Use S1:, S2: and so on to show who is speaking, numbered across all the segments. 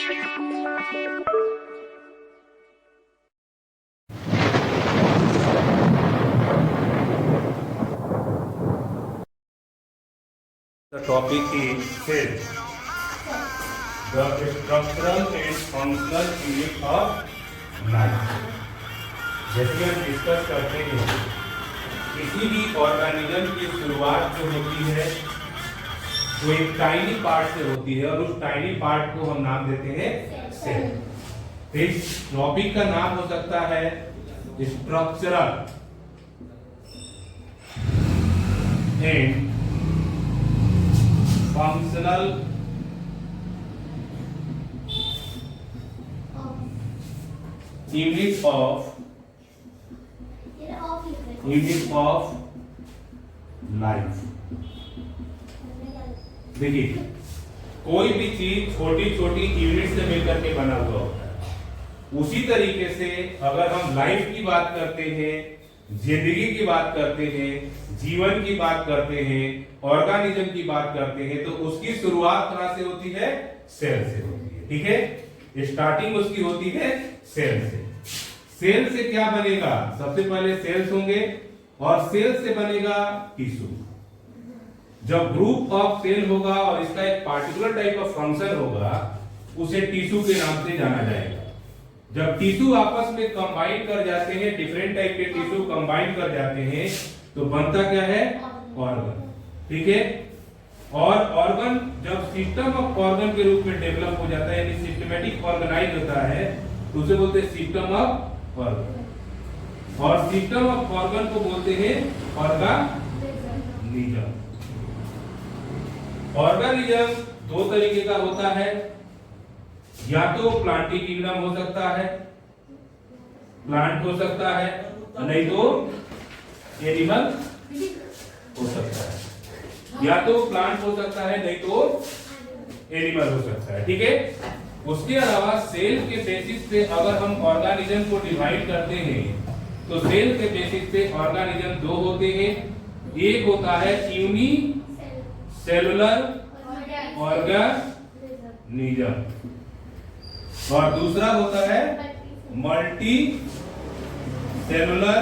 S1: The topic is cell, the structural and functional unit of life. जैसे हम discuss करते हैं, किसी भी ऑर्गेनिज्म की शुरुआत जो होती है वो एक टाइनी पार्ट से होती है और उस टाइनी पार्ट को हम नाम देते हैं सेल। इस टॉपिक का नाम हो सकता है structural and functional unit of life। देखिए, कोई भी चीज छोटी छोटी यूनिट से मिलकर के बना हुआ होता है। उसी तरीके से अगर हम लाइफ की बात करते हैं, जिंदगी की बात करते हैं, जीवन की बात करते हैं, ऑर्गेनिज्म की बात करते हैं, तो उसकी शुरुआत कहां से होती है? सेल से होती है। ठीक है, स्टार्टिंग उसकी होती है सेल से। सेल से क्या बनेगा? सबसे पहले सेल्स होंगे और सेल से बनेगा टिश्यू। जब ग्रुप ऑफ सेल होगा और इसका एक पार्टिकुलर टाइप ऑफ फंक्शन होगा, उसे टिश्यू के नाम से जाना जाएगा। जब टिश्यू आपस में कंबाइन कर जाते हैं, डिफरेंट टाइप के टिश्यू कंबाइन कर जाते हैं, तो बनता क्या है? ऑर्गन। ठीक है, और ऑर्गन जब सिस्टम ऑफ ऑर्गन के रूप में डेवलप हो जाता है, यानी सिस्टमैटिक ऑर्गेनाइज होता है, तो उसे बोलते हैं सिस्टम ऑफ ऑर्गन। और सिस्टम ऑफ ऑर्गन को बोलते हैं ऑर्गेनिज्म। ऑर्गेनिज्म दो तरीके का होता है, या तो प्लांटी किंगडम हो सकता है, प्लांट हो सकता है, नहीं तो एनिमल हो सकता है। या तो प्लांट हो सकता है, नहीं तो एनिमल हो सकता है। ठीक है, उसके अलावा सेल के बेसिस पे अगर हम ऑर्गेनिज्म को डिवाइड करते हैं, तो सेल के बेसिस पे ऑर्गेनिज्म दो होते हैं। एक होता है यूनी सेलुलर ऑर्गेनिज्म और दूसरा होता है multi cellular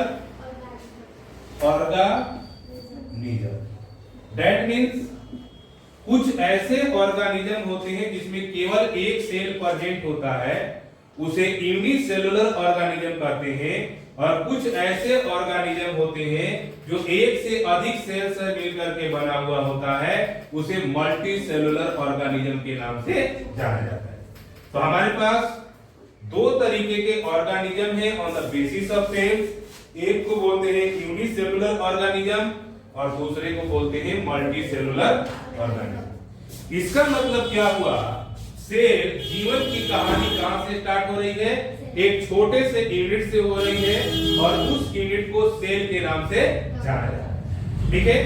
S1: organism. That means कुछ ऐसे ऑर्गेनिज्म होते हैं जिसमें केवल एक सेल प्रेजेंट होता है, उसे यूनिसेलुलर ऑर्गेनिज्म कहते हैं। और कुछ ऐसे ऑर्गेनिज्म होते हैं जो एक से अधिक सेल से मिलकर के बना हुआ होता है, उसे मल्टी सेलुलर ऑर्गेनिज्म के नाम से जाना जाता है। तो हमारे पास दो तरीके के ऑर्गेनिज्म है on the basis of cells. एक को बोलते हैं यूनिसेलुलर ऑर्गेनिज्म और दूसरे को बोलते हैं मल्टी सेलुलर ऑर्गेनिज्म। इसका मतलब क्या हुआ? सेल जीवन की कहानी कहां से स्टार्ट हो रही है? एक छोटे से यूनिट से हो रही है और उस यूनिट को सेल के नाम से जाना जाता है। ठीक है,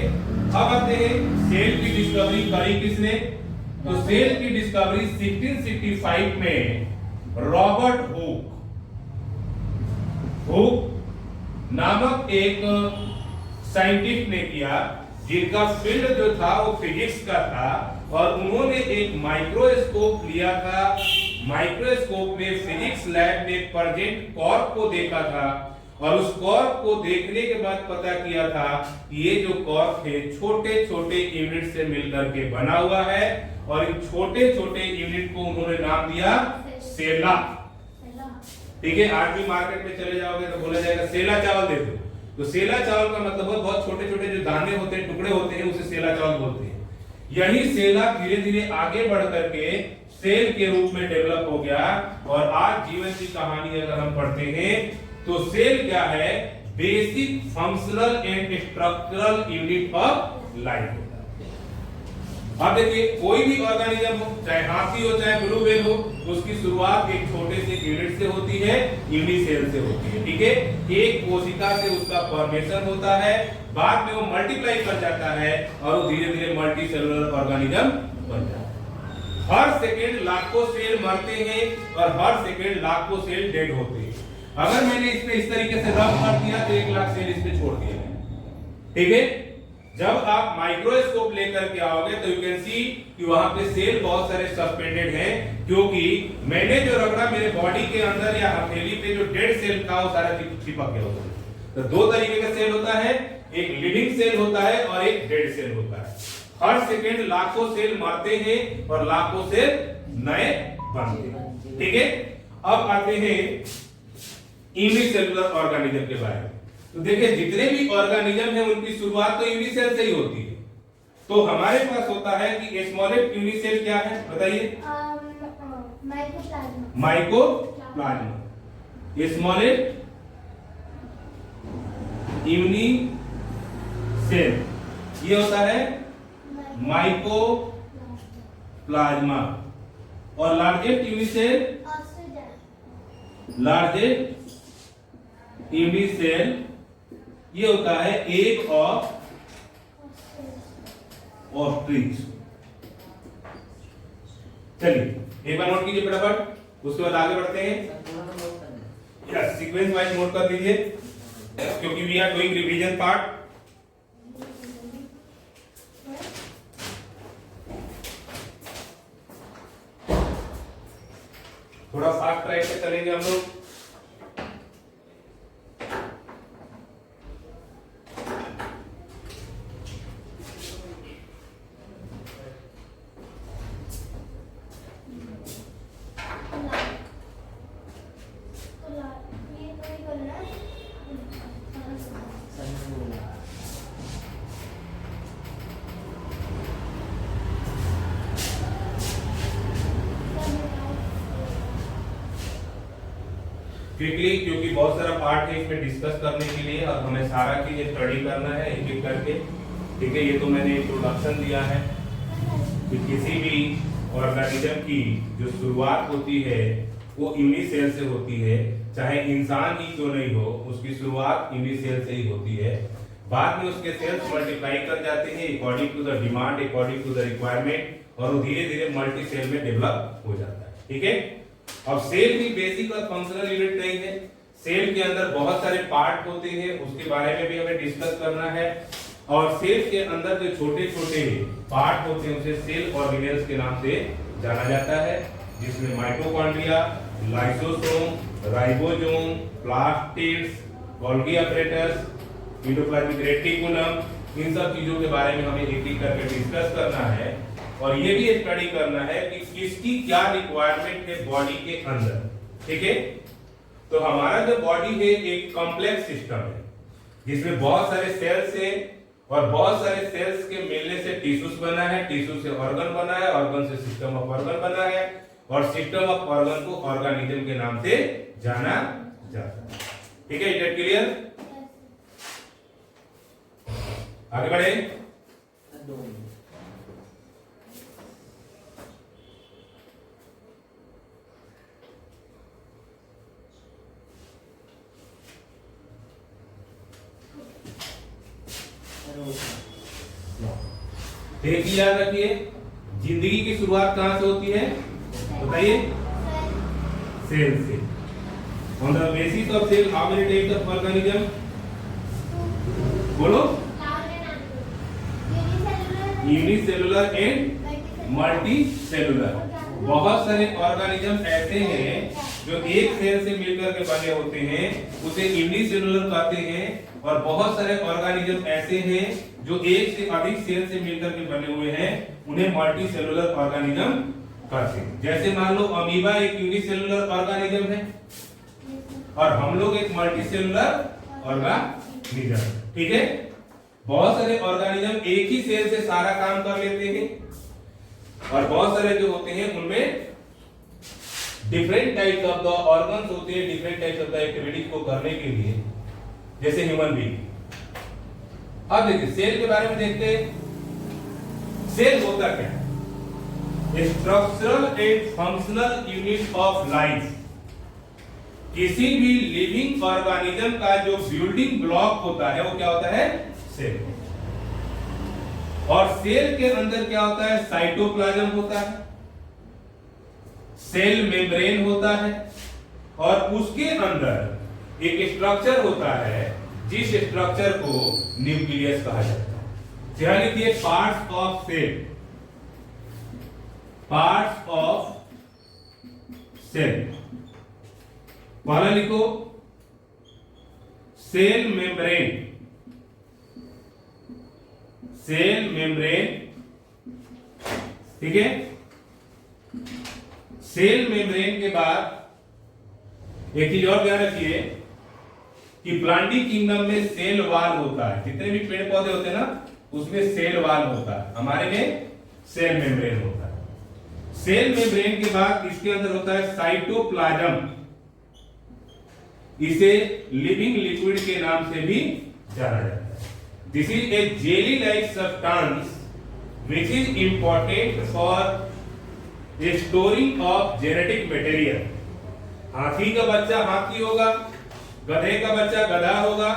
S1: अब आते हैं सेल की डिस्कवरी करी किसने? तो सेल की डिस्कवरी 1665 में रॉबर्ट हुक नामक एक साइंटिस्ट ने किया, जिनका फील्ड जो था वो फिजिक्स का था। और उन्होंने एक माइक्रोस्कोप लिया था, माइक्रोस्कोप में फिजिक्स लैब में प्रेजेंट कॉर्क को देखा था और उस कॉर्क को देखने के बाद पता किया था कि ये जो कॉर्क है छोटे छोटे यूनिट से मिलकर के बना हुआ है। और इन छोटे छोटे यूनिट को उन्होंने नाम दिया सेला। ठीक है, आज भी मार्केट में चले जाओगे तो बोला जाएगा सेला चावल दे दो। तो सेला चावल का मतलब है बहुत छोटे छोटे जो दाने होते हैं, टुकड़े होते हैं, उसे सेला चावल बोलते हैं। यही सेला धीरे धीरे आगे बढ़ करके सेल के रूप में डेवलप हो गया। और आज जीवन की कहानी अगर हम पढ़ते हैं तो सेल क्या है? Basic functional and structural unit of life. अब देखिए, कोई भी ऑर्गेनिज्म हो, चाहे हाथी हो चाहे ब्लू व्हेल हो, उसकी शुरुआत एक छोटे से यूनिट से होती है, यूनिसेल से होती है। ठीक है, एक कोशिका से उसका फॉर्मेशन होता है, बाद में वो मल्टीप्लाई कर जाता है और वो धीरे धीरे मल्टी सेलुलर ऑर्गेनिज्म बन जाता है। हर सेकेंड लाखों सेल मरते हैं और हर सेकेंड लाखों सेल डेड होते हैं। अगर मैंने इस पे इस तरीके से रब कर दिया तो 1 लाख सेल इस पे छोड़ दिया। ठीक है, जब आप माइक्रोस्कोप लेकर के आओगे तो यू कैन सी कि वहां पे सेल बहुत सारे सस्पेंडेड हैं, क्योंकि मैंने जो रगड़ा मेरे बॉडी के अंदर या हथेली पे जो डेड सेल था वो सारा चिपक गया होता है। तो दो तरीके का सेल होता है, एक लिविंग सेल होता है और एक डेड सेल होता है। हर सेकेंड लाखों सेल मरते हैं और लाखों सेल नए बनते हैं। ठीक है, अब आते हैं यूनिसेलुलर ऑर्गेनिज्म के बारे में। तो देखिए जितने भी ऑर्गेनिज्म हैं उनकी शुरुआत तो यूनिसेल से ही होती है। तो हमारे पास होता है कि स्मॉलेस्ट यूनिसेल क्या है बताइए? माइकोप्लाज्मा। स्मॉलेस्ट यूनिसेल ये होता है माइकोप्लाज्मा। और लार्जेस्ट यूनिसेल ये होता है एग ऑफ ऑस्ट्रिच। चलिए एक बार नोट कीजिए फटाफट, उसके बाद आगे बढ़ते हैं। यस, सीक्वेंस वाइज नोट कर लीजिए क्योंकि we are doing revision part. थोड़ा फास्ट ट्रैक से चलेंगे हम लोग। क्विकली, क्योंकि बहुत सारा पार्ट है इसमें डिस्कस करने के लिए और हमें सारा चीज स्टडी करना है एक एक करके। ठीक है, ये तो मैंने इंट्रोडक्शन दिया है कि किसी भी ऑर्गेनिज्म की जो शुरुआत होती है वो यूनिसेल से होती है, चाहे इंसान ही क्यों नहीं हो उसकी शुरुआत यूनिसेल से ही होती है। बाद में उसके सेल्स मल्टीप्लाई कर जाते हैं according to the demand, according to the requirement, और वो धीरे धीरे मल्टी सेल में डेवलप हो जाता है। ठीक है, अब सेल भी बेसिक और फंक्शनल यूनिट नहीं है। सेल के अंदर बहुत सारे पार्ट होते हैं, उसके बारे में भी हमें डिस्कस करना है। और सेल के अंदर जो छोटे छोटे पार्ट होते हैं उसे सेल ऑर्गेनेल्स के नाम से जाना जाता है, जिसमें mitochondria, lysosome, ribosome, plastids, Golgi apparatus, endoplasmic reticulum, इन सब चीजों के बारे में हमें एक एक करके डिस्कस करना है। और ये भी स्टडी करना है कि किसकी क्या रिक्वायरमेंट है बॉडी के अंदर। ठीक है, तो हमारा जो बॉडी है एक कॉम्प्लेक्स सिस्टम है जिसमें बहुत सारे सेल्स हैं और बहुत सारे सेल्स के मिलने से टिश्यूज बना है, टिश्यू से ऑर्गन बना है, ऑर्गन से सिस्टम ऑफ ऑर्गन बना है, और सिस्टम ऑफ ऑर्गन को ऑर्गेनिज्म के नाम से जाना जाता है। ठीक है, इट क्लियर? आगे बढ़े। देखिए, याद रखिए जिंदगी की शुरुआत कहां से होती है बताइए? सेल से। On the basis of cell how many types of organism? बोलो। Unicellular and multicellular. बहुत सारे ऑर्गेनिज्म ऐसे हैं जो एक सेल से मिलकर के बने होते हैं, उसे यूनिसेलुलर कहते हैं। और बहुत सारे ऑर्गेनिज्म ऐसे हैं जो एक से अधिक सेल से मिलकर के बने हुए हैं, उन्हें मल्टी सेलुलर ऑर्गेनिज्म कहते हैं। जैसे मान लो अमीबा एक यूनिसेलुलर ऑर्गेनिज्म है और हम लोग एक मल्टी सेलुलर ऑर्गेनिज्म। ठीक है, बहुत सारे ऑर्गेनिज्म एक ही सेल से सारा काम कर लेते हैं और बहुत सारे जो होते हैं उनमें different types of the organs होते हैं, different types of the activities को करने के लिए, जैसे ह्यूमन बीइंग। अब देखिए सेल के बारे में देखते हैं। सेल होता क्या है? Structural and functional unit of life. किसी भी लिविंग ऑर्गेनिज्म का जो बिल्डिंग ब्लॉक होता है वो क्या होता है? सेल। और सेल के अंदर क्या होता है? साइटोप्लाज्म होता है, सेल मेम्ब्रेन होता है, और उसके अंदर एक स्ट्रक्चर होता है जिस स्ट्रक्चर को न्यूक्लियस कहा जाता है। यहां लिखिए parts of cell, parts of cell. पहला लिखो सेल मेम्ब्रेन, सेल मेम्ब्रेन, ठीक है। सेल मेम्ब्रेन के बाद एक चीज और ध्यान रखिए कि प्लांटिंग किंगडम में सेल वाल होता है, जितने भी पेड़ पौधे होते हैं ना उसमें सेल वाल होता है, हमारे में सेल मेम्ब्रेन होता है। सेल मेम्ब्रेन के बाद इसके अंदर होता है साइटोप्लाज्म, इसे लिविंग लिक्विड के नाम से भी जाना जाता है। This is a jelly like substance which is important for storing of genetic material। हाथी का बच्चा हाथी होगा, गधे का बच्चा गधा होगा,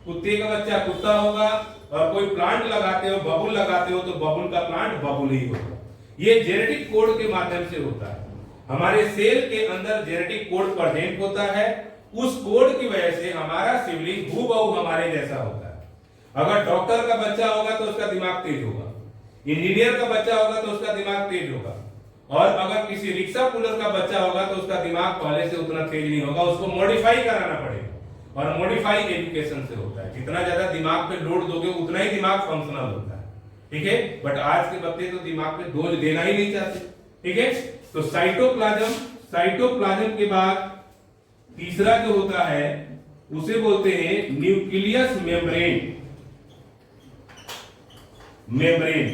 S1: कुत्ते का बच्चा कुत्ता होगा, और कोई प्लांट लगाते हो, बबुल लगाते हो तो बबुल का प्लांट बबुल ही होगा। ये जेनेटिक कोड के माध्यम से होता है। हमारे सेल के अंदर जेनेटिक कोड प्रेजेंट होता है, उस कोड की वजह से हमारा सिबलिंग हूबहू हमारे जैसा होता है। अगर डॉक्टर का बच्चा होगा तो उसका दिमाग तेज होगा, इंजीनियर का बच्चा होगा तो उसका दिमाग तेज होगा, और अगर किसी रिक्शा पुलर का बच्चा होगा तो उसका दिमाग पहले से उतना तेज नहीं होगा, उसको मॉडिफाई कराना पड़ेगा। और मॉडिफाई एजुकेशन से होता है, जितना ज्यादा दिमाग पे लोड दोगे उतना ही दिमाग फंक्शनल होता है, ठीक है। बट आज के बच्चे तो दिमाग पे बोझ देना ही नहीं चाहते, ठीक है। तो साइटोप्लाज्म, साइटोप्लाज्म के बाद तीसरा जो होता है उसे बोलते हैं nucleus membrane, membrane,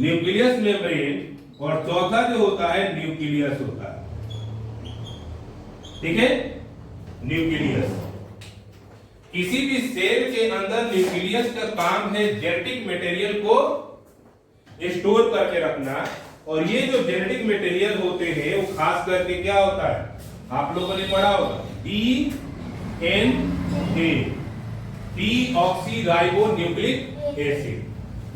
S1: nucleus membrane, और चौथा जो होता है न्यूक्लियस होता है, ठीक है। न्यूक्लियस, किसी भी सेल के अंदर न्यूक्लियस का काम है जेनेटिक मटेरियल को स्टोर करके रखना, और ये जो जेनेटिक मटेरियल होते हैं वो खास करके क्या होता है, आप लोगों ने पढ़ा होगा DNA, डीऑक्सीराइबोन्यूक्लिक एसिड।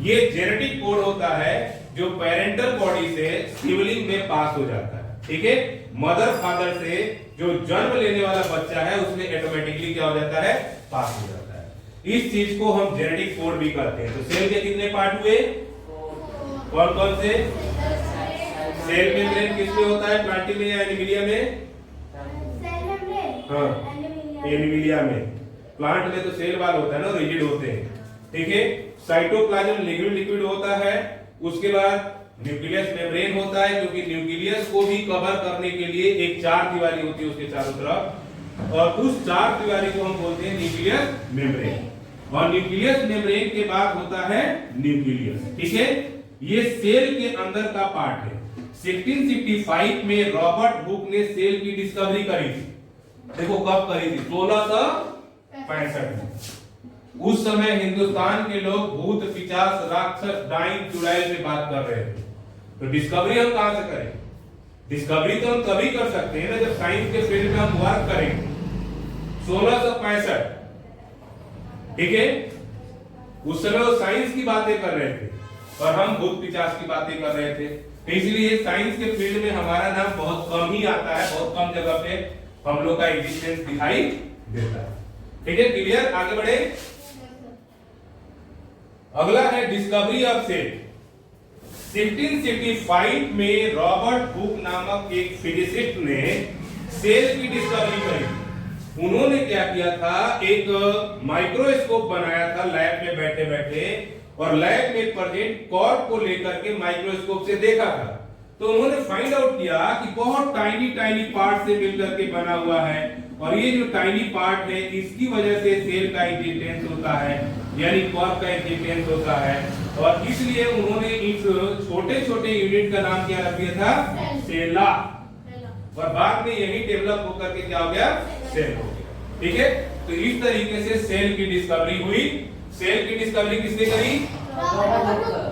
S1: ये जेनेटिक कोड होता है जो पेरेंटल बॉडी से सिबलिंग में पास हो जाता है, ठीक है। मदर फादर से जो जन्म लेने वाला बच्चा है उसमें ऑटोमेटिकली क्या हो जाता है, पास हो जाता है। इस चीज को हम जेनेटिक कोड भी कहते हैं। तो सेल के कितने पार्ट हुए, कौन कौन से? सेल मेम्ब्रेन किसमें होता है, प्लांटिंग में या एनिमिलिया में? हाँ, एनिमिलिया में। प्लांट में तो सेल वाल होता है ना, रिजिड होते हैं, ठीक है। साइटोप्लाज्म लिक्विड लिक्विड होता है, उसके बाद न्यूक्लियस मेम्ब्रेन होता है, क्योंकि न्यूक्लियस को भी कवर करने के लिए एक चार दीवारी होती है उसके चारों तरफ, और उस चार दीवारी को हम बोलते हैं न्यूक्लियस मेम्ब्रेन। और न्यूक्लियस मेम्ब्रेन के बाद होता है न्यूक्लियस, ठीक है। ये सेल के अंदर का पार्ट है। 1665 में रॉबर्ट हुक ने सेल की डिस्कवरी करी थी। देखो कब करी थी, 1665 में। उस समय हिंदुस्तान के लोग भूत पिशाच राक्षस डाइन चुड़ैल से बात कर रहे थे। तो डिस्कवरी हम कहां से करें? डिस्कवरी तो हम तभी कर सकते हैं ना जब साइंस के फील्ड में हम वर्क करेंगे। 1665, ठीक है। उस समय वो साइंस की बातें कर रहे थे और हम भूत पिशाच की बातें कर रहे थे, तो इसलिए साइंस के फील्ड में हमारा नाम बहुत कम ही आता है, बहुत कम जगह पे हम लोग का एग्जिस्टेंस दिखाई देता है, ठीक है। क्लियर, आगे बढ़े। अगला है डिस्कवरी ऑफ सेल। 1665 में रॉबर्ट हुक नामक एक फिजिसिस्ट ने सेल की डिस्कवरी करी। उन्होंने क्या किया था, एक माइक्रोस्कोप बनाया था लैब में बैठे बैठे, और लैब में प्रेजेंट कॉर्क को लेकर के माइक्रोस्कोप से देखा था। तो उन्होंने फाइंड आउट किया कि बहुत टाइनी टाइनी पार्ट से मिलकर के बना हुआ है, और ये जो टाइनी पार्ट है इसकी वजह से सेल का एग्जिस्टेंस होता है, यानी कॉर्क का एग्जिस्टेंस होता है। और इसलिए उन्होंने इस छोटे छोटे यूनिट का नाम क्या रख दिया था, सेला, और बाद में यही डेवलप होकर के क्या हो गया, सेल हो गया, ठीक है। तो इस तरीके से सेल की डिस्कवरी हुई। सेल की डिस्कवरी किसने करी?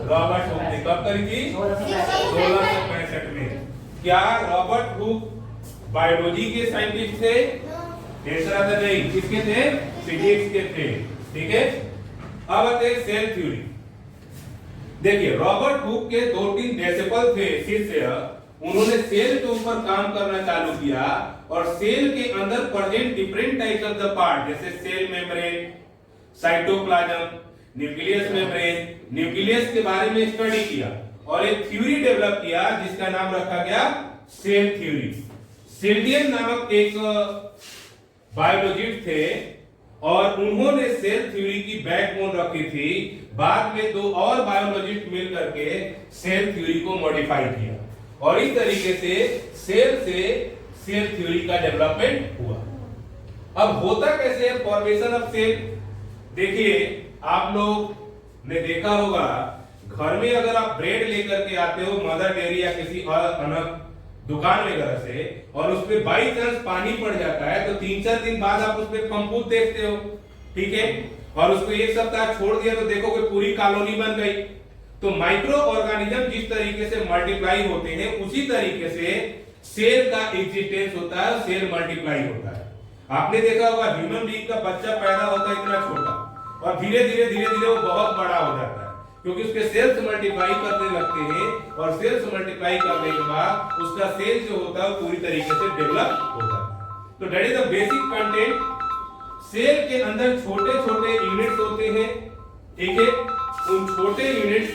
S1: रॉबर्ट हुक ने। कब करी थी? 1665 में। क्या रॉबर्ट हुक बायोलॉजी के साइंटिस्ट थे? आंसर नहीं, किसके थे? फिजिक्स के थे, ठीक है। अब आते हैं सेल थ्योरी। देखिए रॉबर्ट हुक के 2-3 डिसिपल थे, शिष्य। उन्होंने सेल के ऊपर काम करना चालू किया, और सेल के अंदर present different types of the part, जैसे cell membrane, cytoplasm, nucleus membrane, nucleus के बारे में स्टडी किया और एक थ्योरी डेवलप किया जिसका नाम रखा गया सेल थ्योरी। सेल्डियन नामक एक बायोलॉजिस्ट थे और उन्होंने सेल थ्योरी की बैकबोन रखी थी। बाद में दो और बायोलॉजिस्ट मिल करके सेल थ्योरी को मॉडिफाई किया और इस तरीके से सेल थ्योरी का डेवलपमेंट हुआ। अब होता कैसे है फॉर्मेशन ऑफ सेल? देखिए, आप लोग ने देखा होगा घर में अगर आप ब्रेड लेकर के आते हो मदर डेयरी या किसी और दुकान वगैरह से और उसमें बाई चांस पानी पड़ जाता है तो 3-4 दिन बाद आप उसमें फंफूद देखते हो, ठीक है, और उसको एक सप्ताह छोड़ दिया तो देखो कि पूरी कॉलोनी बन गई। तो माइक्रो ऑर्गेनिज्म जिस तरीके से मल्टीप्लाई होते हैं उसी तरीके से सेल का एग्जिस्टेंस होता है, सेल मल्टीप्लाई होता है। आपने देखा होगा ह्यूमन बीइंग का बच्चा पैदा होता है इतना छोटा और धीरे धीरे वो बहुत बड़ा हो जाता है क्योंकि उसके सेल्स मल्टीप्लाई करने लगते हैं और सेल्स मल्टीप्लाई करने के बाद उसका सेल जो होता है वो पूरी तरीके से डेवलप होता है। तो that is the basic content. Cell के अंदर छोटे छोटे यूनिट्स होते हैं, ठीक है, उन छोटे यूनिट्स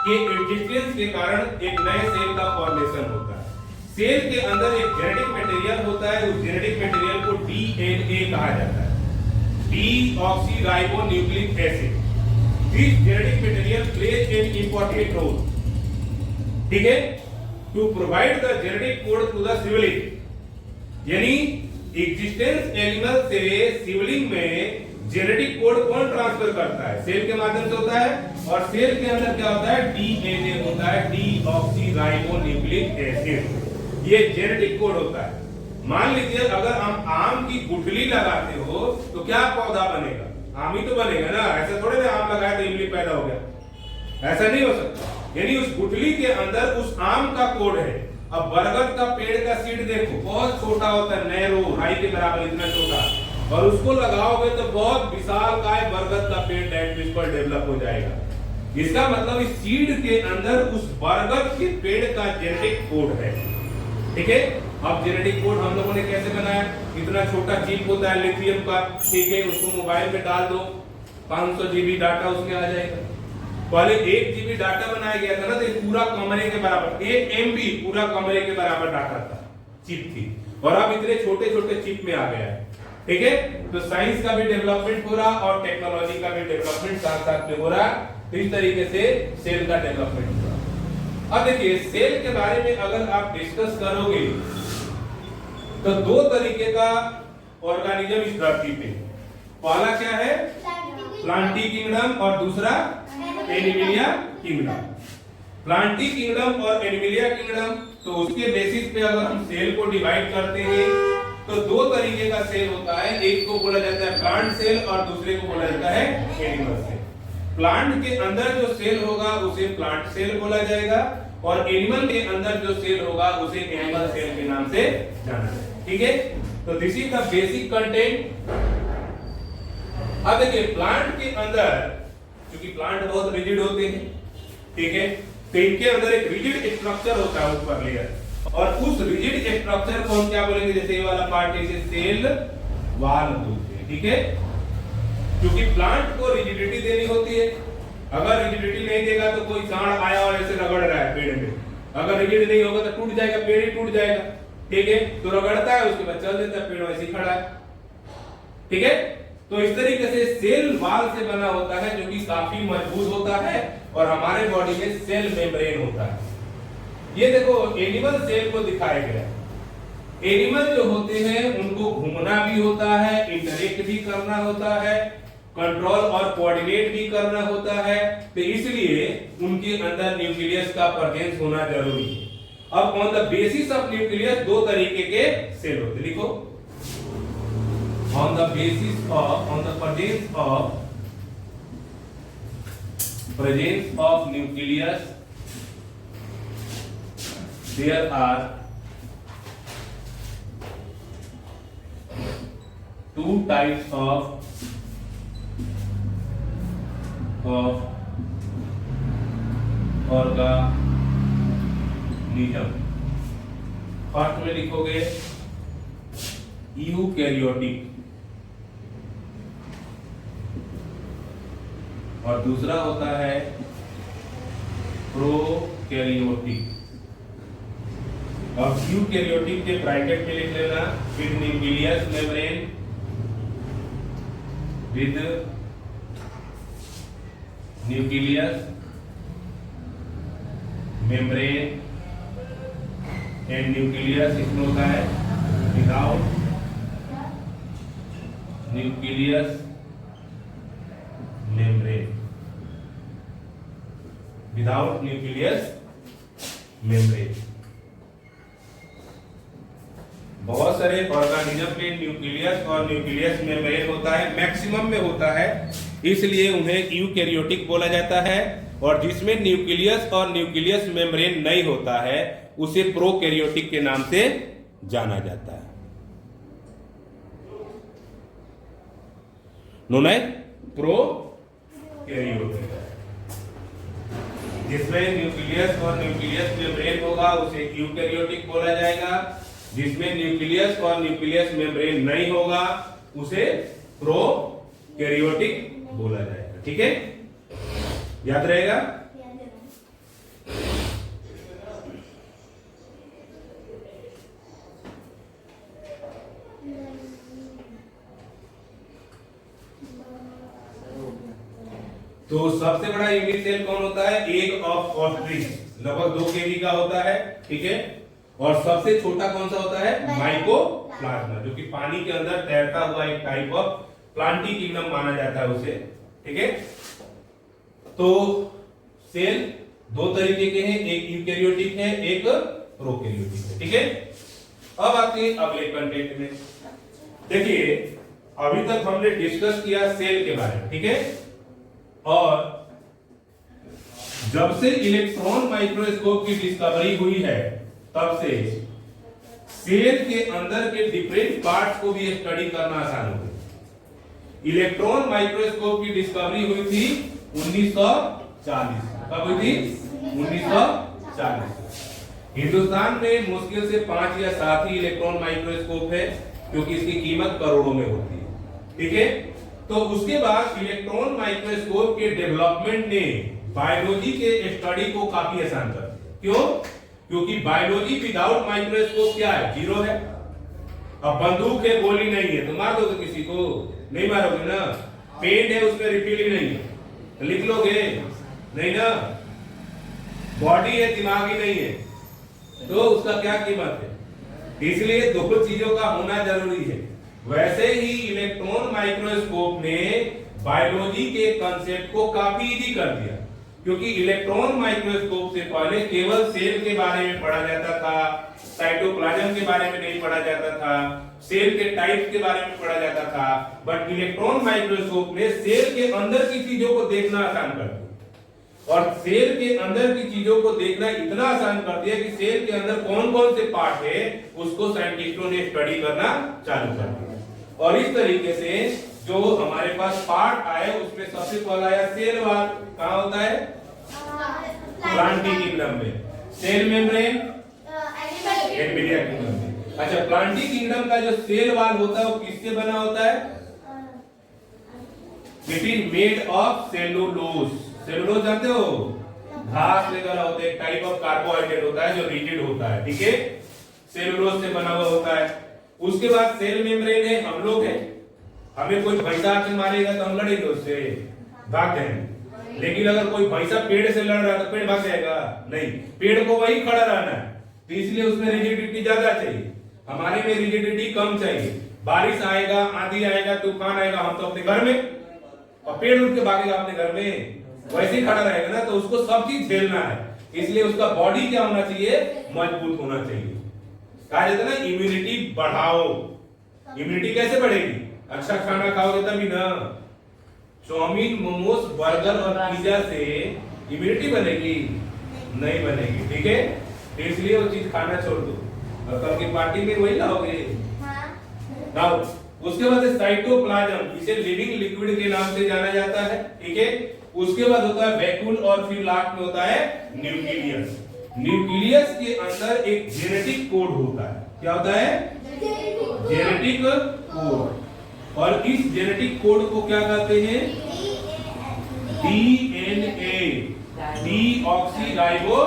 S1: के एग्जिस्टेंस के कारण एक नए सेल का फॉर्मेशन होता है। सेल के अंदर एक जेनेटिक मटेरियल होता है, उस जेनेटिक मटेरियल को डीएनए कहा जाता है, deoxyribonucleic acid. This genetic material plays an important role, ठीक है, to provide the genetic code to the sibling। यानी एग्जिस्टेंस एनिमल से सिबलिंग में जेनेटिक कोड कौन ट्रांसफर करता है? सेल के माध्यम से होता है और सेल के अंदर क्या होता है? डीएनए होता है, डीऑक्सीराइबोन्यूक्लिक एसिड। ये जेनेटिक कोड होता है। मान लीजिए अगर हम आम की गुठली लगाते हो तो क्या पौधा बनेगा? आम ही तो बनेगा ना, ऐसा थोड़े ना आम लगाया तो इमली पैदा हो गया, ऐसा नहीं हो सकता। यानी उस गुठली के अंदर उस आम का कोड है। अब बरगद का पेड़ का सीड देखो, बहुत छोटा होता है, नैरो राई के बराबर इतना छोटा, और उसको लगाओगे तो बहुत विशालकाय बरगद का पेड़ पर डेवलप हो जाएगा। इसका मतलब इस सीड के अंदर उस बरगद के पेड़ का जेनेटिक कोड है, ठीक है। अब जेनेटिक कोड हम लोगों ने कैसे बनाया? इतना छोटा चिप होता है लिथियम का, ठीक है, उसको मोबाइल में डाल दो, 500 जीबी डाटा उसमें आ जाएगा। पहले 1 जीबी डाटा बनाया गया था ना, तो पूरा कमरे के बराबर 1 MB पूरा कमरे के बराबर डाटा था, चिप थी, और अब इतने छोटे छोटे चिप में आ गया है, ठीक है। तो साइंस का भी डेवलपमेंट हो रहा और टेक्नोलॉजी का भी डेवलपमेंट साथ साथ में हो रहा। तो इस तरीके से सेल का डेवलपमेंट हो रहा। अब देखिए, सेल के बारे में अगर आप डिस्कस करोगे तो 2 तरीके का ऑर्गेनिज्म इस धरती पे। पहला क्या है? प्लांटी किंगडम और दूसरा एनिमलिया किंगडम। प्लांटी किंगडम और एनिमलिया किंगडम, तो उसके बेसिस पे अगर हम सेल को डिवाइड करते हैं तो 2 तरीके का सेल होता है। एक को बोला जाता है प्लांट सेल और दूसरे को बोला जाता है एनिमल सेल। प्लांट के अंदर जो सेल होगा उसे प्लांट सेल बोला जाएगा और एनिमल के अंदर जो सेल होगा उसे एनिमल सेल के नाम से जाना जाएगा, ठीक है। तो this is the basic content. अब देखिए, प्लांट के अंदर, क्योंकि प्लांट बहुत रिजिड होते हैं, ठीक है, तो इनके अंदर एक रिजिड स्ट्रक्चर होता है ऊपर लेयर, और उस रिजिड स्ट्रक्चर को हम क्या बोलेंगे? जैसे ये वाला पार्ट, इसे सेल वॉल बोलते हैं, ठीक है। क्योंकि प्लांट को रिजिडिटी देनी होती है। अगर रिजिडिटी नहीं देगा तो कोई सांड आया और ऐसे रगड़ रहा है पेड़ में, अगर रिजिड नहीं होगा तो टूट जाएगा, पेड़ ही टूट जाएगा, ठीक है। तो रगड़ता है, उसके बाद चल देता है, पेड़ वैसे ही खड़ा है, ठीक है। तो इस तरीके से सेल वॉल से बना होता है जो कि काफी मजबूत होता है और हमारे बॉडी में सेल मेम्ब्रेन होता है। ये देखो एनिमल सेल को दिखाया गया। एनिमल जो होते हैं उनको घूमना भी होता है, इंटरेक्ट भी करना होता है, कंट्रोल और कोऑर्डिनेट भी करना होता है, तो इसलिए उनके अंदर न्यूक्लियस का प्रेजेंस होना जरूरी है। अब on the basis of nucleus 2 तरीके के सेल होते हैं, लिखो, on the basis of, on the presence of nucleus there are 2 types of organism। First में लिखोगे यूकैरियोटिक, और दूसरा होता है प्रोकैरियोटिक। अब यूकैरियोटिक के ब्रैकेट में लिख लेना with nucleus membrane, with nucleus membrane and nucleus इसमें होता है without nucleus membrane, without nucleus membrane. बहुत सारे ऑर्गेनिज्म में न्यूक्लियस और न्यूक्लियस मेम्ब्रेन होता है, मैक्सिमम में होता है, इसलिए उन्हें यूकैरियोटिक बोला जाता है। और जिसमें न्यूक्लियस और न्यूक्लियस मेम्ब्रेन नहीं होता है उसे प्रोकैरियोटिक के नाम से जाना जाता है। Known as prokaryotic. जिसमें न्यूक्लियस और न्यूक्लियस मेम्ब्रेन होगा उसे यूकैरियोटिक बोला जाएगा। जिसमें न्यूक्लियस और न्यूक्लियस मेम्ब्रेन नहीं होगा उसे प्रोकैरियोटिक बोला जाएगा। ठीक है, याद रहेगा। तो सबसे बड़ा यूनिट सेल कौन होता है? एग ऑफ ऑस्ट्रिच, लगभग 2 kg का होता है। ठीक है, और सबसे छोटा कौन सा होता है? माइकोप्लाज्मा, जो कि पानी के अंदर तैरता हुआ एक टाइप ऑफ प्लांटी किंगडम माना जाता है उसे। ठीक है, तो सेल 2 तरीके के हैं, एक यूकैरियोटिक है, एक प्रोकैरियोटिक है। ठीक है, अब आते हैं अगले कंटेंट में। देखिए, अभी तक हमने डिस्कस किया सेल के बारे में। ठीक है, और जब से इलेक्ट्रॉन माइक्रोस्कोप की डिस्कवरी हुई है तब से सेल के अंदर के डिफरेंट पार्ट्स को भी स्टडी करना आसान हो गया। इलेक्ट्रॉन माइक्रोस्कोप की डिस्कवरी हुई थी 1940। कब हुई थी? 1940। हिंदुस्तान में मुश्किल से 5 या 7 ही इलेक्ट्रॉन माइक्रोस्कोप है, क्योंकि इसकी कीमत करोड़ों में होती है। ठीक है, तो उसके बाद इलेक्ट्रॉन माइक्रोस्कोप के डेवलपमेंट ने बायोलॉजी के स्टडी को काफी आसान कर दिया। क्यों? क्योंकि बायोलॉजी विदाउट माइक्रोस्कोप क्या है? जीरो है। अब बंदूक है, गोली नहीं है तो मार दोगे किसी को? नहीं मारोगे ना। पेंट है, उसमें रिफिलिंग नहीं है तो लिख लोगे? नहीं ना। बॉडी है, दिमाग ही नहीं है तो उसका क्या कीमत है? इसलिए 2 चीजों का होना जरूरी है। वैसे ही इलेक्ट्रॉन माइक्रोस्कोप ने बायोलॉजी के कंसेप्ट को काफी इजी कर दिया, क्योंकि इलेक्ट्रॉन माइक्रोस्कोप से पहले केवल सेल के बारे में पढ़ा जाता था, साइटोप्लाज्म के बारे में नहीं पढ़ा जाता था, सेल के टाइप के बारे में पढ़ा जाता था। बट इलेक्ट्रॉन माइक्रोस्कोप ने सेल के अंदर की चीजों को देखना आसान कर दिया, और सेल के अंदर की चीजों को देखना इतना आसान कर दिया कि सेल के अंदर कौन कौन से पार्ट है उसको साइंटिस्टों ने स्टडी करना चालू कर दिया। और इस तरीके से जो हमारे पास पार्ट आए उसमें सबसे पहला आया सेल वॉल। कहाँ होता है? प्लांटी किंगडम में। सेल मेम्ब्रेन एनिमलिया किंगडम में। अच्छा, प्लांटी किंगडम का जो सेल वॉल होता है वो किससे बना होता है? It is made of cellulose. Cellulose जानते हो? घास से बना होता है, एक टाइप ऑफ कार्बोहाइड्रेट होता है जो रिजिड होता है। ठीक है, सेलुलोज से बना हुआ होता है। उसके बाद सेल मेम्ब्रेन है, हम लोग हैं, हमें कोई भैंसा आके मारेगा तो हम लड़ेंगे उससे, भाग जाएंगे। लेकिन अगर कोई भैंसा पेड़ से लड़ रहा है तो पेड़ भाग जाएगा? नहीं, पेड़ को वही खड़ा रहना है। तो इसलिए उसमें रिजिडिटी ज्यादा चाहिए, हमारे में रिजिडिटी कम चाहिए। बारिश आएगा, आंधी आएगा, तूफान आएगा, हम तो अपने घर में, और पेड़ उठ के भागेगा अपने घर में, वैसे ही खड़ा रहेगा ना। तो उसको सब चीज झेलना है, इसलिए उसका बॉडी क्या होना चाहिए? मजबूत होना चाहिए। कहा जाता है ना, इम्यूनिटी बढ़ाओ। इम्यूनिटी कैसे बढ़ेगी? अच्छा खाना खाओगे तभी ना। चाउमीन, मोमोज, बर्गर और पिज्जा से इम्यूनिटी बनेगी? नहीं बनेगी। ठीक है, इसलिए वो चीज खाना छोड़ दो और कल की पार्टी में वही लाओगे। नाउ उसके बाद साइटोप्लाज्म, इसे लिविंग लिक्विड के नाम से जाना जाता है। ठीक है, उसके बाद होता है वैक्यूल और फिर लास्ट में होता है न्यूक्लियस। न्यूक्लियस के अंदर एक जेनेटिक कोड होता है। क्या होता है? Genetic code. और इस जेनेटिक कोड को क्या कहते हैं? DNA deoxyribo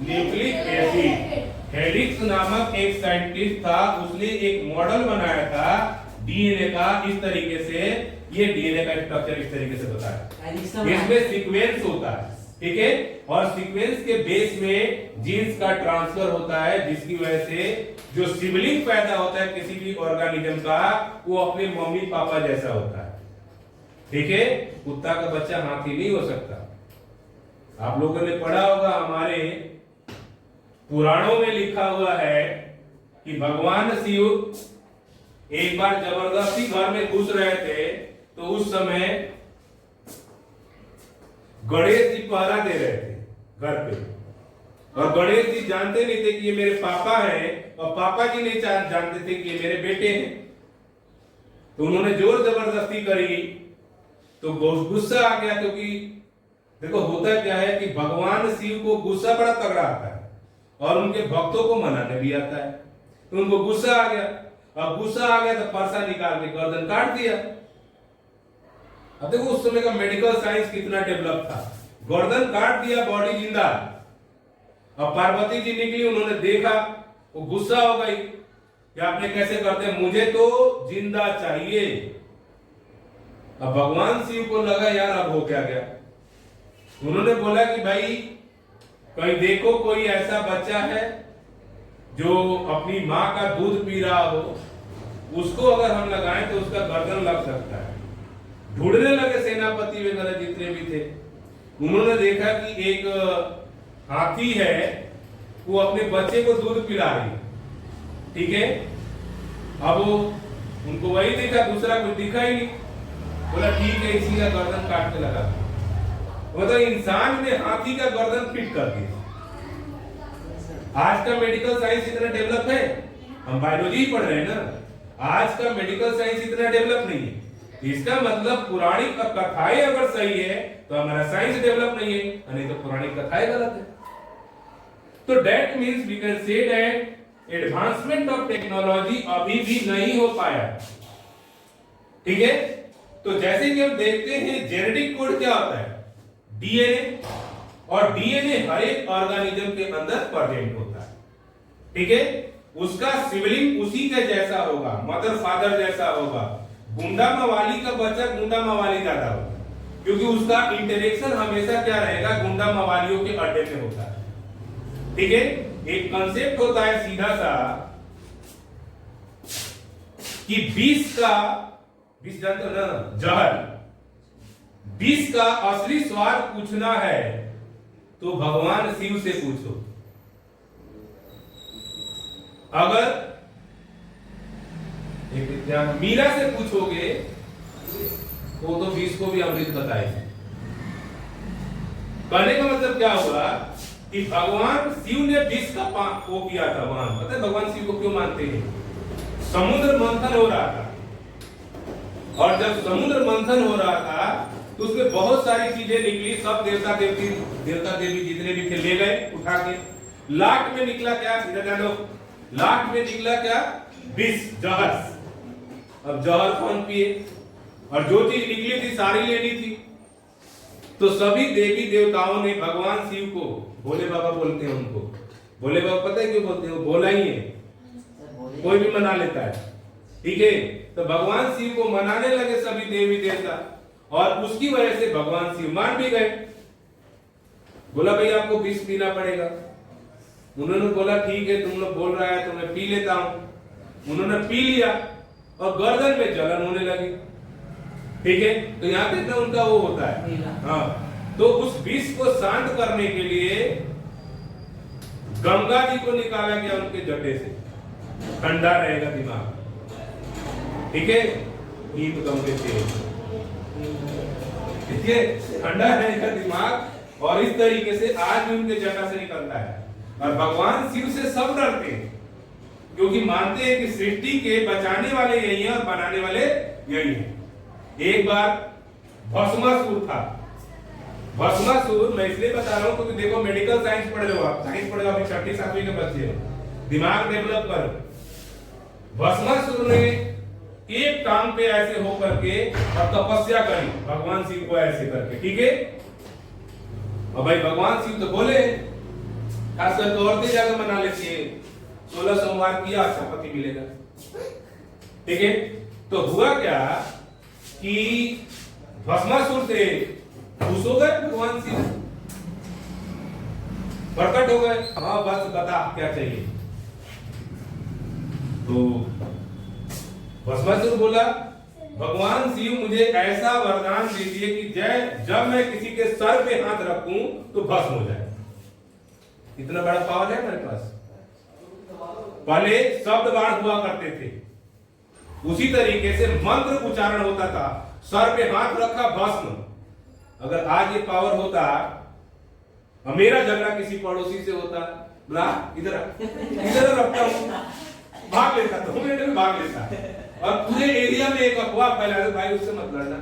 S1: nucleic acid. Helix नामक एक साइंटिस्ट था, उसने एक मॉडल बनाया था डीएनए का। इस तरीके से ये डीएनए का स्ट्रक्चर इस तरीके से बताया। इसमें सीक्वेंस होता है, ठीक है, और सीक्वेंस के बेस में जीन्स का ट्रांसफर होता है, जिसकी वजह से जो सिबलिंग पैदा होता है किसी भी ऑर्गेनिज्म का, वो अपने मम्मी पापा जैसा होता है, ठीक है। कुत्ता का बच्चा हाथी नहीं हो सकता। आप लोगों ने पढ़ा होगा, हमारे पुराणों में लिखा हुआ है कि भगवान शिव एक बार जबरदस्ती घर में घुस रहे थे, तो उस समय गणेश जी पहरा दे रहे थे घर पे, और गणेश जी जानते नहीं थे कि ये मेरे पापा हैं, और पापा जी नहीं जानते थे कि ये मेरे बेटे हैं। तो उन्होंने जोर जबरदस्ती करी, तो गुस्सा आ गया, क्योंकि देखो होता क्या है कि भगवान शिव को गुस्सा बड़ा तगड़ा आता है और उनके भक्तों को मनाने भी आता है। तो उनको गुस्सा आ गया, अब गुस्सा आ गया तो परसा निकाल के गर्दन काट दिया। अब देखो उस समय का मेडिकल साइंस कितना डेवलप था, गर्दन काट दिया, बॉडी जिंदा। अब पार्वती जी निकली, उन्होंने देखा, वो गुस्सा हो गई कि आपने कैसे करते हैं, मुझे तो जिंदा चाहिए। अब भगवान शिव को लगा यार अब हो क्या गया। उन्होंने बोला कि भाई कहीं देखो कोई ऐसा बच्चा है जो अपनी माँ का दूध पी रहा हो, उसको अगर हम लगाएं तो उसका गर्दन लग सकता है। ढूंढने लगे सेनापति वगैरह जितने भी थे। उन्होंने देखा कि एक हाथी है, वो अपने बच्चे को दूध पिला रही, ठीक है। अब वो उनको वही दिखा, दूसरा कुछ दिखा ही नहीं। बोला ठीक है, इसी का गर्दन काट के लगा। मतलब इंसान ने हाथी का गर्दन फिट कर दिया। आज का मेडिकल साइंस इतना डेवलप है, हम बायोलॉजी पढ़ रहे हैं ना, आज का मेडिकल साइंस इतना डेवलप नहीं है। इसका मतलब पौराणिक कथाएं अगर सही है तो हमारा साइंस डेवलप नहीं है, नहीं तो पौराणिक कथाएं गलत है। तो that means we can say that advancement of technology अभी भी नहीं हो पाया, ठीक है। तो जैसे कि हम देखते हैं जेनेटिक कोड क्या होता है, डीएनए, और डीएनए हर एक ऑर्गेनिज्म के अंदर प्रेजेंट होता है, ठीक है। उसका सिबलिंग उसी के जैसा होगा, मदर फादर जैसा होगा। गुंडा मवाली का बच्चा गुंडा मवाली ज्यादा होगा, क्योंकि उसका इंटरेक्शन हमेशा क्या रहेगा, गुंडा मवालियों के अड्डे में होता है, ठीक है। एक कंसेप्ट होता है सीधा सा कि विष जानते हो ना, जहर, विष का असली स्वाद पूछना है तो भगवान शिव से पूछो। अगर मीरा से पूछोगे वो तो विष को भी अमृत बताएगी। कहने का मतलब क्या हुआ कि भगवान शिव ने विष का वो किया था वहां। पता है भगवान शिव को क्यों मानते हैं? समुद्र मंथन हो रहा था, और जब समुद्र मंथन हो रहा था तो उसमें बहुत सारी चीजें निकली, सब देवता देवी जितने भी थे ले गए उठा के। लास्ट में निकला क्या, इधर जानो, लास्ट में निकला क्या, विष, जहर। अब जहर कौन पिए, और जो चीज निकली थी सारी लेनी थी। तो सभी देवी देवताओं ने भगवान शिव को, भोले बाबा बोलते हैं उनको, भोले बाबा पता है क्यों बोलते हैं, वो भोला ही है, कोई भी मना लेता है, ठीक है। तो भगवान शिव को मनाने लगे सभी देवी देवता, और उसकी वजह से भगवान शिव मान भी गए। बोला भाई आपको विष पीना पड़ेगा। उन्होंने बोला ठीक है, तुम लोग बोल रहा है तो मैं पी लेता हूं। उन्होंने पी लिया और गर्दन में जलन होने लगी, ठीक है। तो यहाँ पे ना उनका वो होता है, हाँ। तो उस विष को शांत करने के लिए गंगा जी को निकाला गया उनके जटे से, ठंडा रहेगा दिमाग, ठीक है। हीत गंगे से, ठीक है, ठंडा रहेगा दिमाग। और इस तरीके से आज भी उनके जटा से निकलता है। और भगवान शिव से सब डरते हैं, क्योंकि मानते हैं कि सृष्टि के बचाने वाले यही हैं और बनाने वाले यही हैं। एक बार भस्मासुर था। भस्मासुर मैं इसलिए बता रहा हूं क्योंकि देखो मेडिकल साइंस पढ़ लो आप, साइंस पढ़ लो, अभी 6वीं 7वीं के बच्चे हो, दिमाग डेवलप करो। भस्मासुर ने एक टांग पे ऐसे होकर के और तपस्या करी भगवान शिव को ऐसे करके, ठीक है। और भाई भगवान शिव तो बोले, खासकर तो औरतें ज्यादा मना लेती है, 16 सोमवार किया अच्छा पति मिलेगा। ठीक है, तो हुआ क्या कि भस्मासुर से खुश हो गए भगवान शिव, प्रकट हो गए, हाँ बस बता क्या चाहिए। तो भस्मासुर बोला, भगवान शिव मुझे ऐसा वरदान दीजिए कि जब मैं किसी के सर पे हाथ रखूं तो भस्म हो जाए। इतना बड़ा पावर है मेरे पास। पहले शब्द बाण हुआ करते थे, उसी तरीके से मंत्र उच्चारण होता था, सर पे हाथ रखा भस्म। अगर आज ये पावर होता और मेरा झगड़ा किसी पड़ोसी से होता, बोला इधर रखता हूं, भाग लेता, तो में भाग लेता, और पूरे एरिया में एक अफवाह फैला दे, भाई उससे मत लड़ना,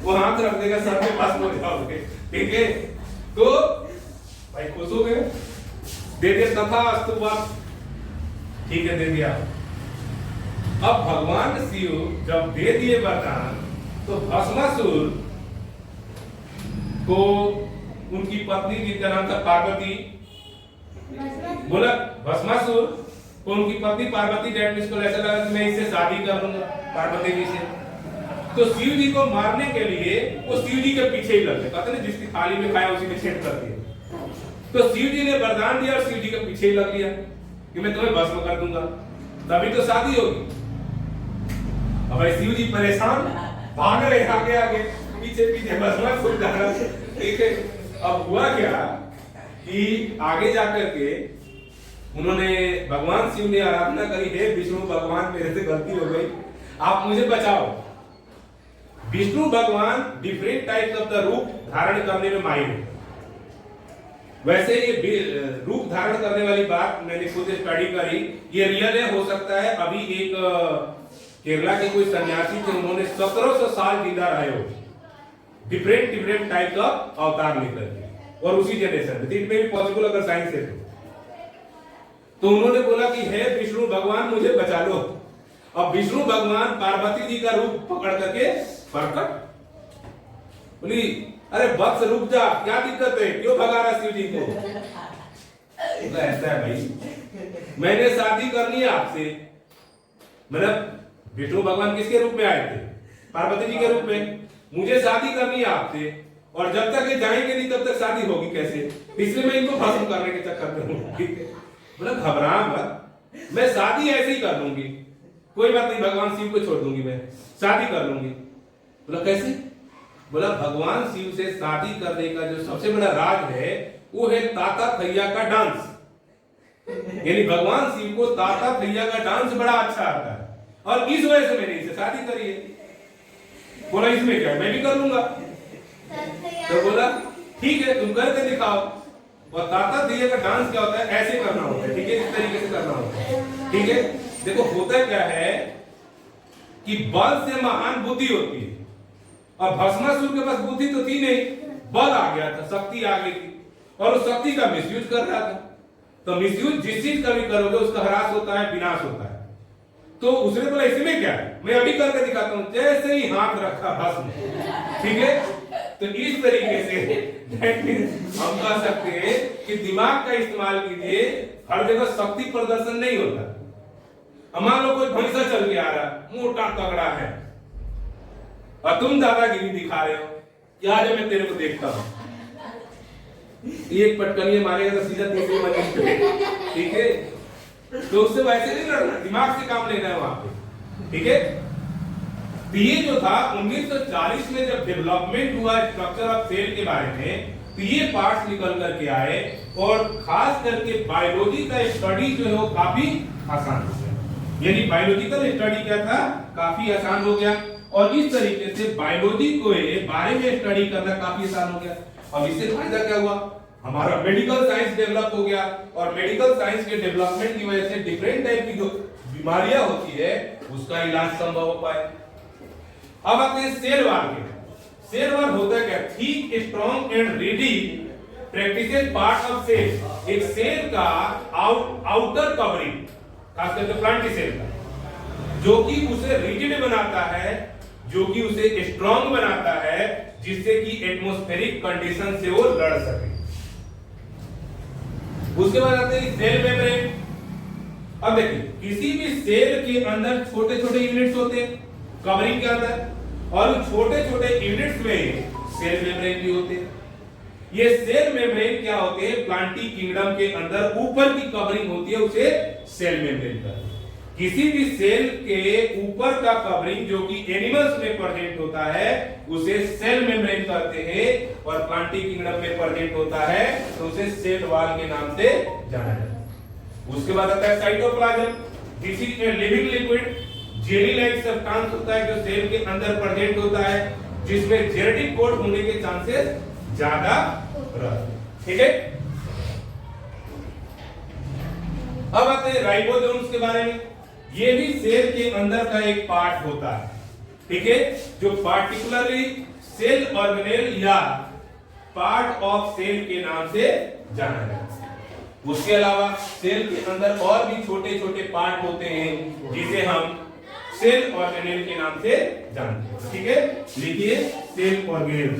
S1: वो हाथ रख देगा सर पे भस्म हो जाओगे। ठीक है, तो भाई खुश हो गए, दे दे तथा अस्तु बात, ठीक है दे दिया। अब भगवान शिव जब दे दिए वरदान, तो भस्मासुर को उनकी पत्नी जिनका नाम था पार्वती, बोला भस्मासुर को उनकी पत्नी पार्वती डेट को ऐसा लगा कि मैं इससे शादी कर लूंगा पार्वती जी से। तो शिव जी को मारने के लिए वो शिव जी के पीछे ही लग गए, कहते ना जिसकी थाली में खाया उसी में छेद कर दिया। तो शिव जी ने वरदान दिया और शिव जी के पीछे ही लग लिया कि मैं तुम्हें भस्म कर दूंगा, तभी तो शादी होगी। अब भाई शिव जी परेशान भाग रहे आगे आगे पीछे पीछे भस्मासुर जा रहा है। ठीक है, अब हुआ क्या कि आगे जाकर के उन्होंने भगवान शिव ने आराधना करी, हे विष्णु भगवान मेरे से गलती हो गई, आप मुझे बचाओ। विष्णु भगवान डिफरेंट टाइप्स ऑफ द रूप धारण करने में माहिर है। वैसे ये रूप धारण करने वाली बात मैंने खुद स्टडी करी, ये रियल है, हो सकता है। अभी एक केरला के कोई सन्यासी थे, उन्होंने 1700 साल जिंदा रहे हो, डिफरेंट टाइप्स ऑफ अवतार लेकर के, और उसी जनरेशन में, इट में भी पॉसिबल अगर साइंस है तो उन्होंने बोला कि हे विष्णु भगवान मुझे बचा लो। अब विष्णु भगवान पार्वती जी का रूप पकड़ करके प्रकट, बोली अरे वत्स रुक जा, क्या दिक्कत है, क्यों भगा रहा शिव जी को। ऐसा है भाई, मैंने शादी करनी है आपसे। मतलब विष्णु भगवान किसके रूप में आए थे? पार्वती जी के रूप में। मुझे शादी करनी है आपसे, और जब तक ये जाएंगे नहीं तब तक शादी होगी कैसे, इसलिए मैं इनको भस्म करने के चक्कर में हूं। ठीक है, बोला घबरा मत, मैं शादी ऐसे ही कर लूंगी, कोई बात नहीं, भगवान शिव को छोड़ दूंगी, मैं शादी कर लूंगी। बोला कैसे? बोला भगवान शिव से शादी करने का जो सबसे बड़ा राज है वो है ताता थैया का डांस। यानी भगवान शिव को ताता थैया का डांस बड़ा अच्छा आता है, और इस वजह से मैंने इसे शादी करी है। बोला इसमें क्या, मैं भी कर लूंगा। तो बोला ठीक है, तुम करके दिखाओ। और ताता थैया का डांस क्या होता है, ऐसे करना होता है। ठीक है, इस तरीके से करना होता है। ठीक है, देखो होता क्या है कि बल से महान बुद्धि होती है, और भस्मासुर के पास बुद्धि तो थी नहीं, बल आ गया था, शक्ति आ गई थी, और उस शक्ति का मिसयूज कर रहा था। तो मिसयूज जिस चीज का भी करोगे उसका ह्रास होता है, विनाश होता है। तो उसने बोला इसमें क्या है, मैं अभी करके दिखाता हूं। जैसे ही हाथ रखा भस्म। ठीक है, तो इस तरीके से हम कह सकते हैं कि दिमाग का इस्तेमाल कीजिए, हर जगह शक्ति प्रदर्शन नहीं होता। मान लो कोई भैंसा चल के आ रहा, मोटा तगड़ा है, और तुम दादागिरी दिखा रहे हो कि आज मैं तेरे को देखता हूं, एक पटकनी मारेगा तो सीधा तीसरी मंजिल पे। ठीक है, तो उससे वैसे नहीं लड़ना, दिमाग से काम लेना है वहां पे। ठीक है, तो ये जो था 1940 में जब डेवलपमेंट हुआ स्ट्रक्चर ऑफ सेल के बारे में, तो ये पार्ट्स निकल करके आए, और खास करके बायोलॉजी का स्टडी जो है वो काफी आसान हो गया। यानी बायोलॉजिकल स्टडी क्या था, काफी आसान हो गया, और इस तरीके से बायोलॉजी को बारे में स्टडी करना काफी आसान हो गया। अब इससे फायदा क्या हुआ, हमारा मेडिकल साइंस डेवलप हो गया, और मेडिकल साइंस के डेवलपमेंट की वजह से डिफरेंट टाइप की जो बीमारियां होती है उसका इलाज संभव हो पाए। अब आते हैं सेल वॉल के। सेल वॉल होता क्या, thick strong and ready practices part of cell. एक सेल का आउटर कवरिंग, खास करके प्लांट सेल का, जो कि उसे रिजिड बनाता है, जो कि उसे स्ट्रॉन्ग बनाता है, जिससे कि एटमॉस्फेरिक कंडीशन से वो लड़ सके। उसके बाद आते हैं सेल मेम्ब्रेन। अब देखिए किसी भी सेल के अंदर छोटे छोटे यूनिट्स होते हैं कवरिंग के अंदर, और छोटे छोटे यूनिट्स में सेल मेम्ब्रेन भी होते हैं। ये सेल मेम्ब्रेन क्या होते हैं, प्लांटी किंगडम के अंदर ऊपर की कवरिंग होती है, उसे सेल मेम्ब्रेन कहते हैं। किसी भी सेल के ऊपर का कवरिंग जो कि एनिमल्स में प्रेजेंट होता है उसे सेल मेम्ब्रेन कहते हैं, और प्लांटी किंगडम में प्रेजेंट होता है तो उसे सेल वॉल के नाम से जाना जाता है। उसके बाद आता है cytoplasm. This is a living liquid, jelly like substance होता है जो सेल के अंदर प्रेजेंट होता है, जिसमें जेनेटिक कोड होने के चांसेस ज्यादा रहते हैं। ठीक है, अब आते हैं राइबोसोम्स के बारे में। ये भी सेल के अंदर का एक पार्ट होता है, ठीक है, जो पार्टिकुलरली सेल ऑर्गेनेल या पार्ट ऑफ सेल के नाम से जाना जाता है। उसके अलावा सेल के अंदर और भी छोटे छोटे पार्ट होते हैं जिसे हम सेल ऑर्गेनेल के नाम से जानते हैं। ठीक है, लिखिए cell organelle.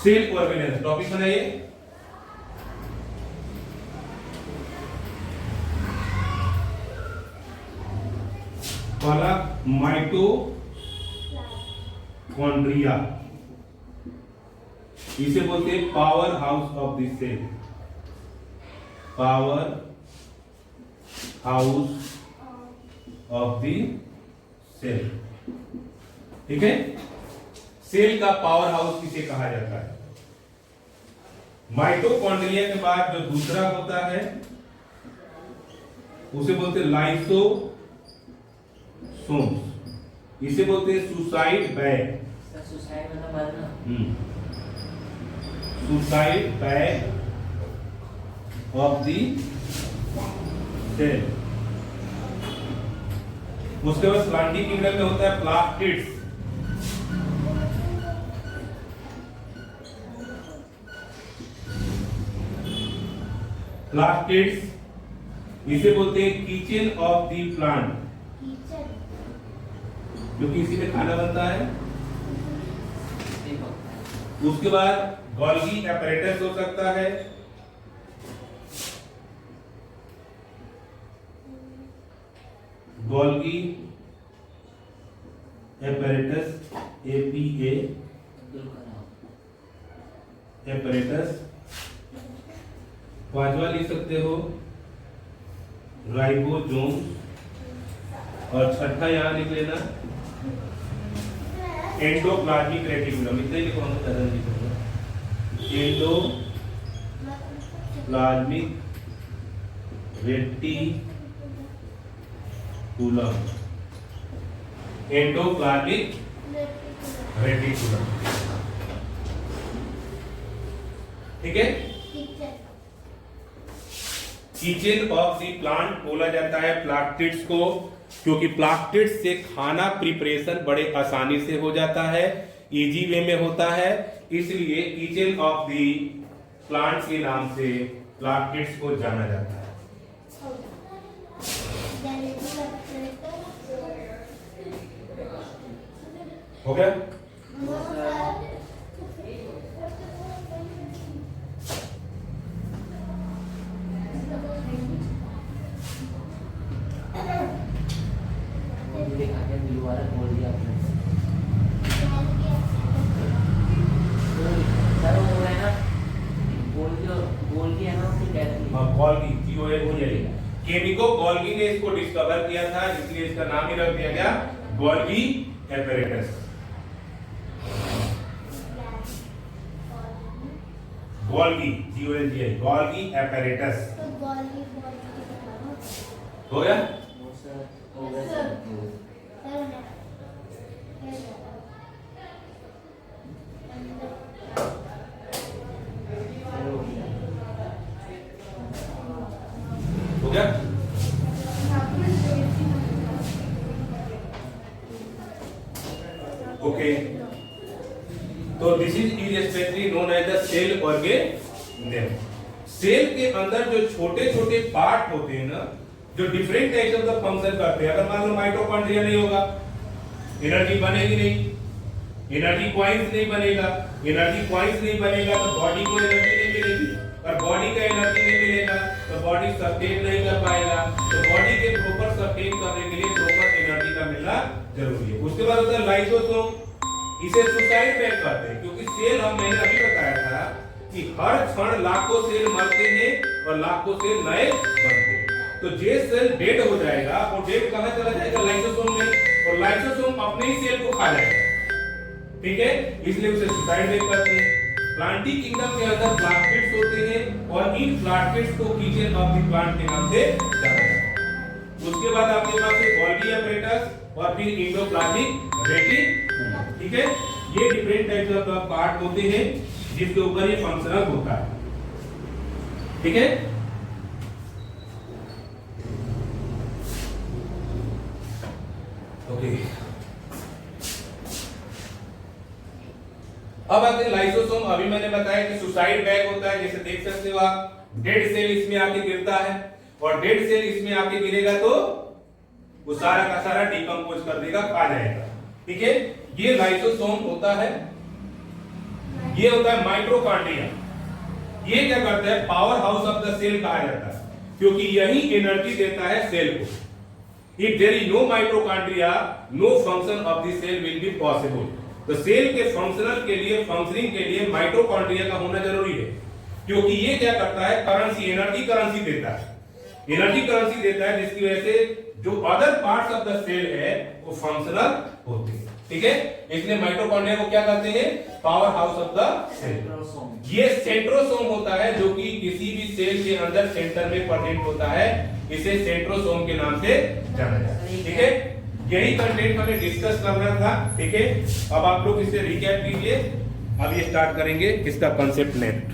S1: Cell organelle topic बनाइए। पहला माइटोकॉन्ड्रिया, इसे बोलते हैं power house of the cell. Power house of the cell, ठीक है। सेल का पावर हाउस किसे कहा जाता है? माइटोकॉन्ड्रिया के बाद जो दूसरा होता है उसे बोलते हैं लाइसोसोम्स, इसे बोलते हैं suicide bag. Suicide bag of the cell. उसके बाद प्लांटी किंगडम में होता है प्लास्टिड्स। प्लास्टिड्स इसे बोलते हैं किचन ऑफ द प्लांट, क्योंकि इसी में खाना बनता है। उसके बाद गोल्गी apparatus हो सकता है, गोल्गी apparatus APA apparatus। पांचवा लिख सकते हो राइबोसोम, और छठा यहां लिख लेना एंडोप्लाज्मिक रेटिकुलम। इतने लिखो, हम ज्यादा नहीं लिखेंगे। एंडोप्लाज्मिक रेटिकुलम, एंडोप्लाज्मिक रेटिकुलम, ठीक है। किचन ऑफ द प्लांट बोला जाता है प्लास्टिड्स को, क्योंकि प्लास्टिड्स से खाना प्रिपरेशन बड़े आसानी से हो जाता है, इजी वे में होता है, इसलिए किचन ऑफ द प्लांट के नाम से प्लास्टिड्स को जाना जाता है। हो गया? केमिको गोल्गी ने इसको डिस्कवर किया था, इसलिए इसका नाम ही रख दिया गया Golgi apparatus. Golgi GOLGI, Golgi apparatus. हो गया? हो गया? ओके, तो this is specially known as the cell organelle. सेल के अंदर जो छोटे छोटे पार्ट होते हैं ना, जो different types of the function करते हैं। अगर मान लो माइटोकॉन्ड्रिया नहीं होगा, एनर्जी बनेगी नहीं, एनर्जी कॉइल्स नहीं बनेगा, एनर्जी कॉइल्स नहीं बनेगा तो बॉडी को एनर्जी नहीं मिलेगी, और बॉडी का एनर्जी नहीं मिलेगा तो बॉडी सस्टेन नहीं कर पाएगा। तो बॉडी के प्रॉपर सस्टेन करने के लिए प्रॉपर एनर्जी का मिलना जरूरी है। उसके बाद होता है लाइसोसोम, इसे सुसाइड बैग कहते हैं, क्योंकि सेल मैंने अभी बताया था कि हर क्षण लाखों सेल मरते हैं और लाखों सेल नए बनते हैं। तो जे सेल डेड हो जाएगा, वो डेड कहां चला जाएगा? लाइसोसोम में, और लाइसोसोम अपने ही सेल को खा जाएगा, ठीक है, इसलिए उसे सुसाइड बैग कहते हैं। प्लांटी किंगडम के अंदर प्लांटकेट्स होते हैं और इन प्लांटकेट्स को किचन ऑफ द प्लांट के नाम से जाना जाता है। उसके बाद आपके पास है गोल्गी apparatus और फिर इंडोप्लाज्मिक रेटिकुलम, ठीक है। ये डिफरेंट टाइप्स ऑफ पार्ट होते हैं जिसके ऊपर ये फंक्शनल होता है, ठीक है। ओके, अब आते हैं लाइसोसोम। अभी मैंने बताया कि सुसाइड बैग होता है, जैसे देख सकते हो आप, डेड सेल इसमें आके गिरता है और डेड सेल इसमें आके गिरेगा तो वो सारा का सारा डिकम्पोज कर देगा, खा जाएगा, ठीक है। ये लाइसोसोम होता है। ये होता है माइटोकॉन्ड्रिया। ये क्या करता है? Power house of the cell कहा जाता है, क्योंकि यही एनर्जी देता है सेल को। If there is no mitochondria, no function of the cell will be possible. तो सेल के फंक्शनल के लिए, फंक्शनिंग के लिए माइटोकॉन्ड्रिया का होना जरूरी है, क्योंकि ये क्या करता है? करेंसी, एनर्जी करेंसी देता है, एनर्जी करेंसी देता है, जिसकी वजह से जो other parts of the cell है वो फंक्शनल होते हैं, ठीक है। इसलिए माइटोकॉन्ड्रिया को क्या कहते हैं? Power house of the cell. ये सेंट्रोसोम होता है, जो कि किसी भी सेल के अंदर सेंटर में प्रेजेंट होता है, इसे सेंट्रोसोम के नाम से जाना जाता है, ठीक है। यही कंटेंट हमें डिस्कस करना था, ठीक है। अब आप लोग इसे रिकैप कीजिए। अब ये स्टार्ट करेंगे इसका कंसेप्ट नेक्स्ट।